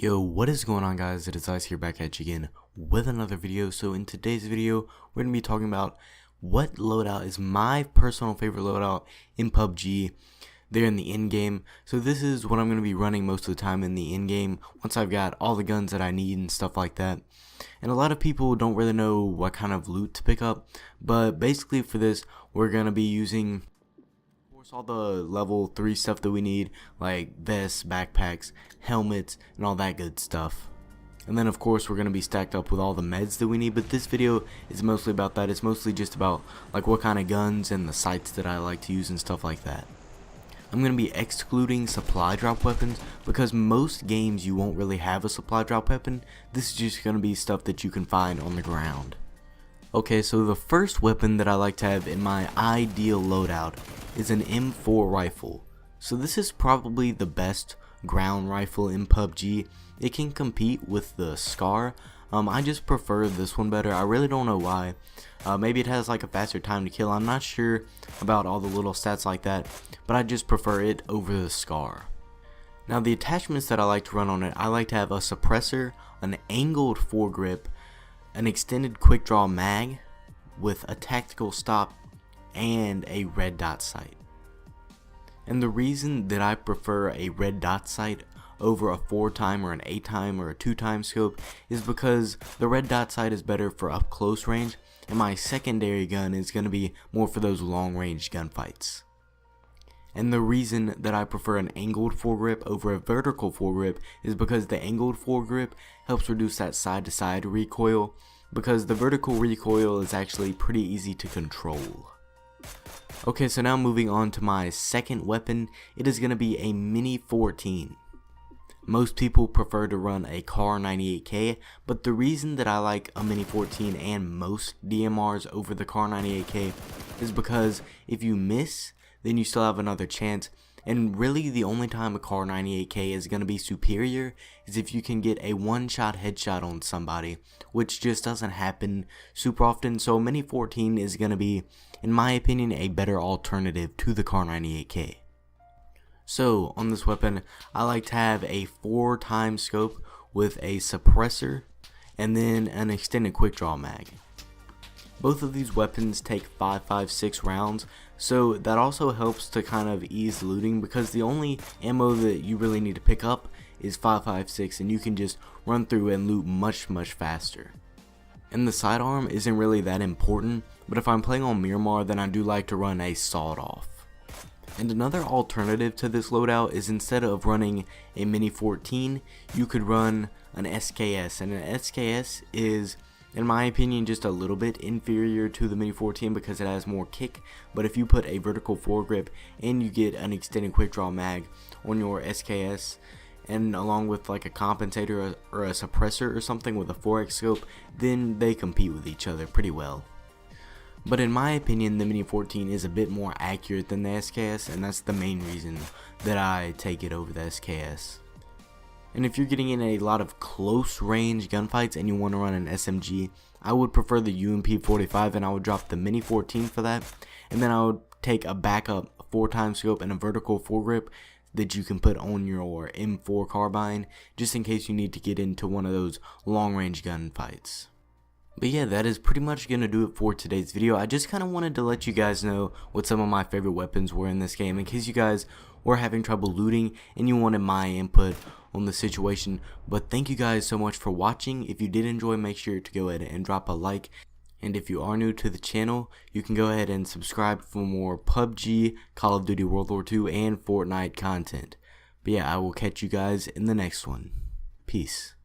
Yo, what is going on, guys? It is Ice here, back at you again with another video. So in today's video, we're going to be talking about what loadout is my personal favorite loadout in PUBG there in the end game. So this is what I'm going to be running most of the time in the end game once I've got all the guns that I need and stuff like that. And a lot of people don't really know what kind of loot to pick up, but basically for this, we're going to be using all the level 3 stuff that we need, like vests, backpacks, helmets, and all that good stuff. And then of course we're going to be stacked up with all the meds that we need, but this video is mostly about that. It's mostly just about like what kind of guns and the sights that I like to use and stuff like that. I'm going to be excluding supply drop weapons because most games you won't really have a supply drop weapon. This is just going to be stuff that you can find on the ground. Okay, so the first weapon that I like to have in my ideal loadout is an M4 rifle. So this is probably the best ground rifle in PUBG. It can compete with the Scar. I just prefer this one better. I really don't know why. Maybe it has like a faster time to kill. I'm not sure about all the little stats like that, but I just prefer it over the Scar. Now the attachments that I like to run on it, I like to have a suppressor, an angled foregrip, an extended quick draw mag with a tactical stop, and a red dot sight. And the reason that I prefer a red dot sight over a 4x or an 8x or a 2x scope is because the red dot sight is better for up close range, and my secondary gun is going to be more for those long range gunfights. And the reason that I prefer an angled foregrip over a vertical foregrip is because the angled foregrip helps reduce that side to side recoil, because the vertical recoil is actually pretty easy to control. Okay, so now moving on to my second weapon, it is going to be a Mini 14. Most people prefer to run a Car 98K, but the reason that I like a Mini 14 and most DMRs over the Car 98K is because if you miss, then you still have another chance. And really the only time a Car 98K is going to be superior is if you can get a one-shot headshot on somebody, which just doesn't happen super often. So Mini 14 is going to be, in my opinion, a better alternative to the Car 98K. So on this weapon, I like to have a 4x scope with a suppressor and then an extended quick draw mag. Both of these weapons take 5.56 rounds, so that also helps to kind of ease looting because the only ammo that you really need to pick up is 5.56, and you can just run through and loot much faster. And the sidearm isn't really that important, but if I'm playing on Miramar, then I do like to run a sawed-off. And another alternative to this loadout is instead of running a Mini 14, you could run an SKS, and an SKS is, in my opinion, just a little bit inferior to the Mini 14 because it has more kick. But if you put a vertical foregrip and you get an extended quick draw mag on your SKS, and along with like a compensator or a suppressor or something with a 4x scope, then they compete with each other pretty well. But in my opinion, the Mini 14 is a bit more accurate than the SKS, and that's the main reason that I take it over the SKS. And if you're getting in a lot of close range gunfights and you want to run an SMG, I would prefer the UMP45, and I would drop the Mini 14 for that. And then I would take a backup 4x scope and a vertical foregrip that you can put on your M4 carbine, just in case you need to get into one of those long range gunfights. But yeah, that is pretty much going to do it for today's video. I just kind of wanted to let you guys know what some of my favorite weapons were in this game, in case you guys were having trouble looting and you wanted my input on the situation. But thank you guys so much for watching. If you did enjoy, make sure to go ahead and drop a like. And if you are new to the channel, you can go ahead and subscribe for more PUBG, Call of Duty World War II, and Fortnite content. But yeah, I will catch you guys in the next one. Peace.